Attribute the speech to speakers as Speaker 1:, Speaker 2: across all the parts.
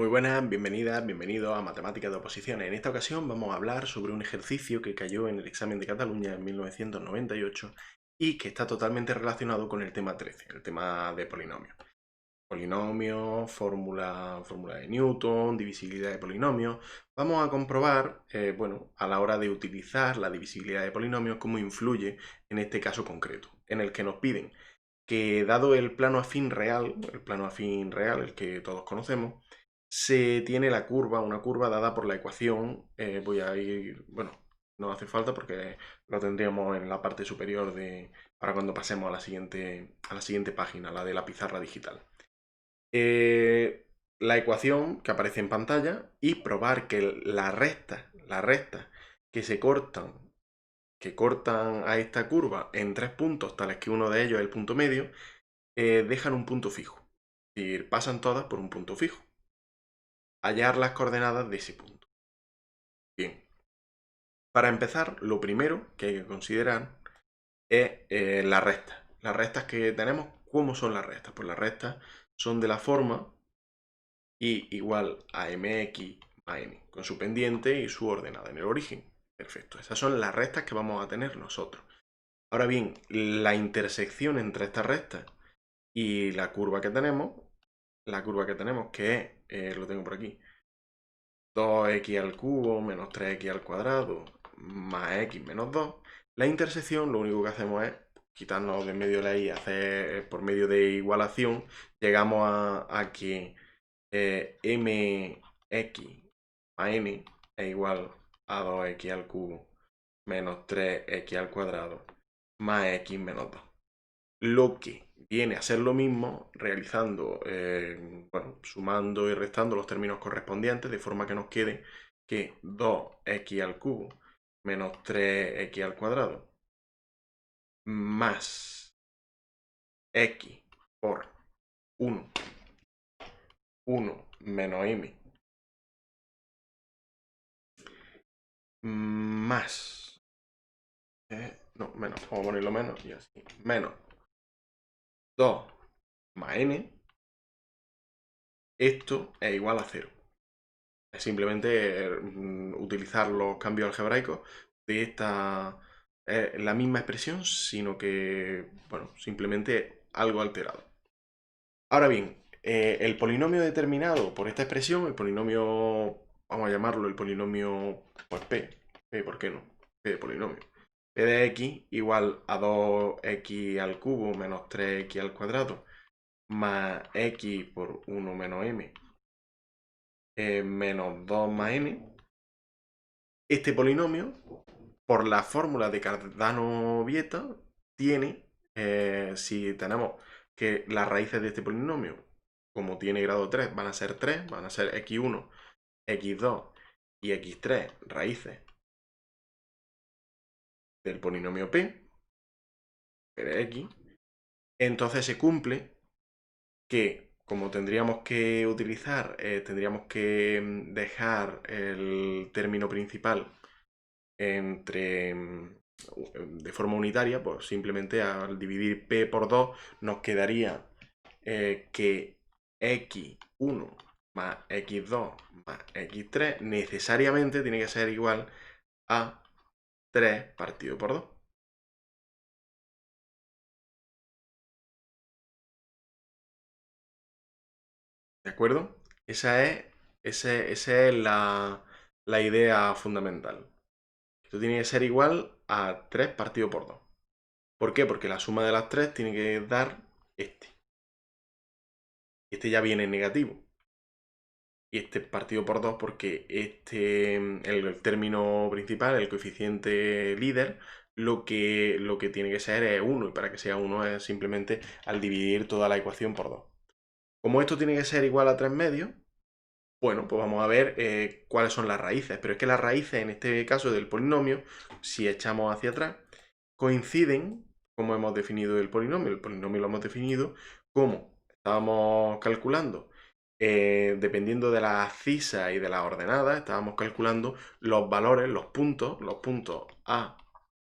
Speaker 1: Muy buenas, bienvenidas, bienvenidos a Matemáticas de Oposiciones. En esta ocasión vamos a hablar sobre un ejercicio que cayó en el examen de Cataluña en 1998 y que está totalmente relacionado con el tema 13, el tema de polinomios. Polinomios, fórmula de Newton, divisibilidad de polinomios. Vamos a comprobar, a la hora de utilizar la divisibilidad de polinomios, cómo influye en este caso concreto, en el que nos piden que dado el plano afín real, el que todos conocemos, se tiene la curva, una curva dada por la ecuación. No hace falta porque lo tendríamos en la parte superior para cuando pasemos a la siguiente página, la de la pizarra digital. La ecuación que aparece en pantalla y probar que las rectas que cortan a esta curva en tres puntos, tales que uno de ellos es el punto medio, dejan un punto fijo. Es decir, pasan todas por un punto fijo. Hallar las coordenadas de ese punto. Bien, para empezar, lo primero que hay que considerar es las rectas. Las rectas que tenemos, ¿cómo son las rectas? Pues las rectas son de la forma y igual a mx más n, con su pendiente y su ordenada en el origen. Perfecto, esas son las rectas que vamos a tener nosotros. Ahora bien, la intersección entre estas rectas y la curva que tenemos que es, lo tengo por aquí, 2x al cubo menos 3x al cuadrado más x menos 2, la intersección lo único que hacemos es quitarnos de en medio la y hacer por medio de igualación, llegamos a que mx más n es igual a 2x al cubo menos 3x al cuadrado más x menos 2. Lo que viene a ser lo mismo realizando, sumando y restando los términos correspondientes, de forma que nos quede que 2x al cubo menos 3x al cuadrado más x por 1 menos m más, menos, vamos a ponerlo menos y así, menos 2 más n, esto es igual a 0. Es simplemente utilizar los cambios algebraicos de la misma expresión, sino que, simplemente algo alterado. Ahora bien, el polinomio determinado por esta expresión, el polinomio, vamos a llamarlo el polinomio, pues P, ¿por qué no? P de polinomio. P de x igual a 2x al cubo menos 3x al cuadrado más x por 1 menos m menos 2 más n. Este polinomio, por la fórmula de Cardano-Vieta, tiene, si tenemos que las raíces de este polinomio, como tiene grado 3, van a ser 3, van a ser x1, x2 y x3 raíces del polinomio P de x, entonces se cumple que, como tendríamos que utilizar, tendríamos que dejar el término principal de forma unitaria, pues simplemente al dividir P por 2 nos quedaría que x1 más x2 más x3 necesariamente tiene que ser igual a 3 partido por 2. ¿De acuerdo? Esa es la idea fundamental. Esto tiene que ser igual a 3 partido por 2. ¿Por qué? Porque la suma de las 3 tiene que dar este. Este ya viene en negativo. Y este partido por 2 porque el término principal, el coeficiente líder, lo que tiene que ser es 1. Y para que sea 1 es simplemente al dividir toda la ecuación por 2. Como esto tiene que ser igual a 3 medios, bueno, pues vamos a ver cuáles son las raíces. Pero es que las raíces, en este caso del polinomio, si echamos hacia atrás, coinciden, como hemos definido el polinomio. El polinomio lo hemos definido como estábamos calculando, dependiendo de la abscisa y de las ordenadas, estábamos calculando los valores, los puntos A,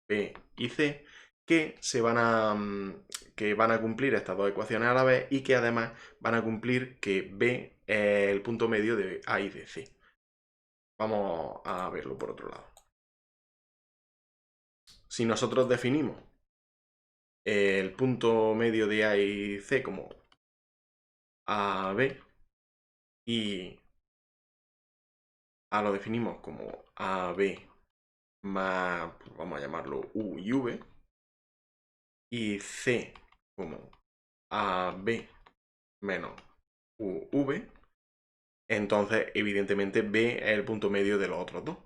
Speaker 1: B y C, que van a cumplir estas dos ecuaciones a la vez y que además van a cumplir que B es el punto medio de A y de C. Vamos a verlo por otro lado. Si nosotros definimos el punto medio de A y C como AB y A lo definimos como AB más, pues vamos a llamarlo U y V, y C como AB menos UV, entonces evidentemente B es el punto medio de los otros dos.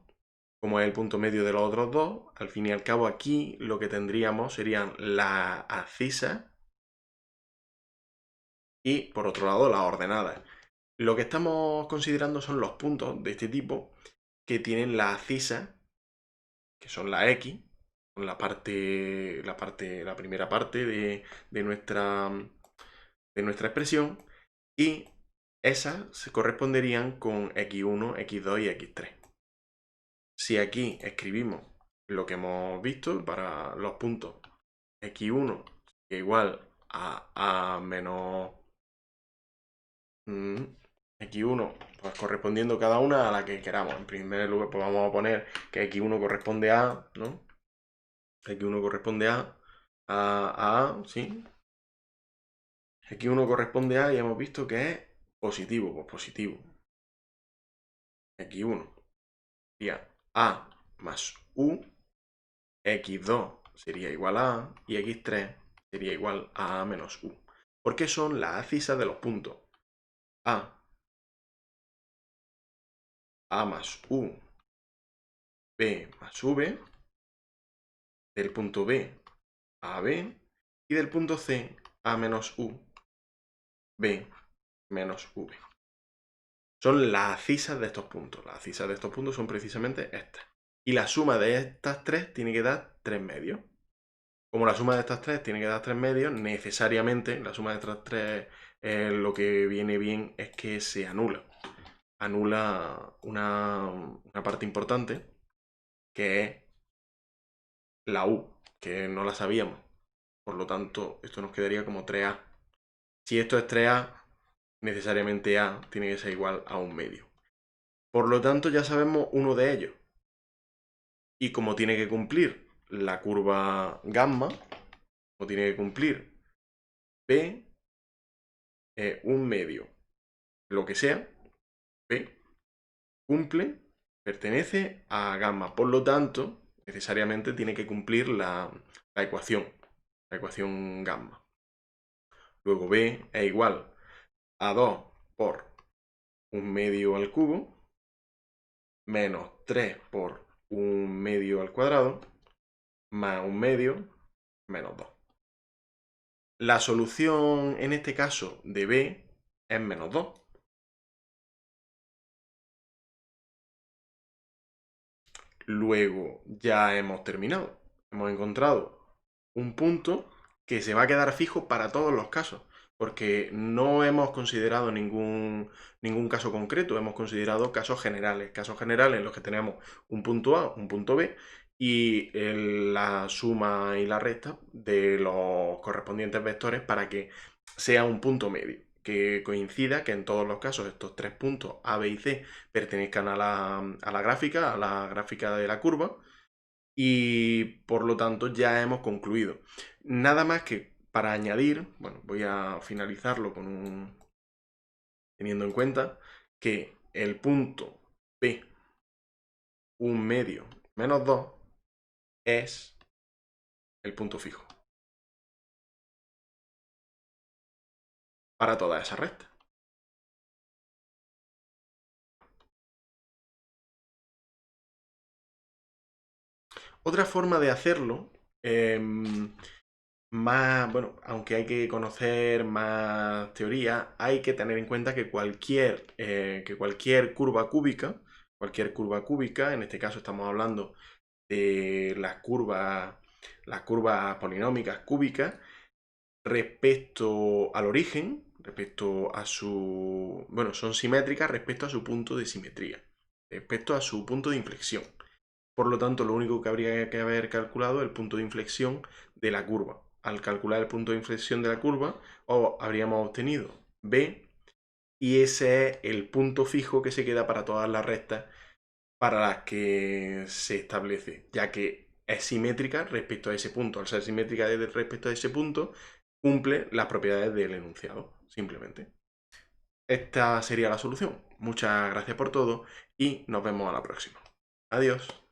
Speaker 1: Como es el punto medio de los otros dos, al fin y al cabo aquí lo que tendríamos serían las abscisas y por otro lado las ordenadas. Lo que estamos considerando son los puntos de este tipo que tienen las abscisas, que son la X, con la primera parte de nuestra expresión, y esas se corresponderían con x1, x2 y x3. Si aquí escribimos lo que hemos visto para los puntos x1 que igual a menos x1, pues correspondiendo cada una a la que queramos. En primer lugar, pues vamos a poner que x1 corresponde a, ¿no? X1 corresponde a, ¿sí? X1 corresponde a y hemos visto que es positivo, pues positivo. X1 sería A más U, X2 sería igual a A y X3 sería igual a A menos U. Porque son las abscisas de los puntos A más U, B más V, del punto B a B, y del punto C A menos U, B menos V. Son las abscisas de estos puntos. Las abscisas de estos puntos son precisamente estas. Y la suma de estas tres tiene que dar 3 medios. Como la suma de estas tres tiene que dar 3 medios, necesariamente la suma de estas tres lo que viene bien es que se anula. Anula una parte importante, que es la U, que no la sabíamos. Por lo tanto, esto nos quedaría como 3A. Si esto es 3A, necesariamente A tiene que ser igual a 1 medio. Por lo tanto, ya sabemos uno de ellos. Y como tiene que cumplir la curva gamma, o tiene que cumplir P, 1 medio, lo que sea, P, cumple, pertenece a gamma. Por lo tanto, necesariamente tiene que cumplir la ecuación gamma. Luego B es igual a 2 por 1 medio al cubo, menos 3 por 1 medio al cuadrado, más 1 medio, menos 2. La solución en este caso de B es menos 2. Luego ya hemos terminado. Hemos encontrado un punto que se va a quedar fijo para todos los casos, porque no hemos considerado ningún caso concreto, hemos considerado casos generales en los que tenemos un punto A, un punto B, y la suma y la resta de los correspondientes vectores para que sea un punto medio, que coincida que en todos los casos estos tres puntos A, B y C pertenezcan a la gráfica de la curva, y por lo tanto ya hemos concluido. Nada más que para añadir, bueno, voy a finalizarlo teniendo en cuenta que el punto P, 1 medio menos 2, es el punto fijo para toda esa recta. Otra forma de hacerlo, bueno, aunque hay que conocer más teoría, hay que tener en cuenta que cualquier curva cúbica, en este caso estamos hablando de las curvas polinómicas cúbicas, respecto al origen, son simétricas respecto a su punto de simetría, respecto a su punto de inflexión. Por lo tanto, lo único que habría que haber calculado es el punto de inflexión de la curva. Al calcular el punto de inflexión de la curva, habríamos obtenido B, y ese es el punto fijo que se queda para todas las rectas para las que se establece, ya que es simétrica respecto a ese punto. Al ser simétrica respecto a ese punto, cumple las propiedades del enunciado, simplemente. Esta sería la solución. Muchas gracias por todo y nos vemos a la próxima. Adiós.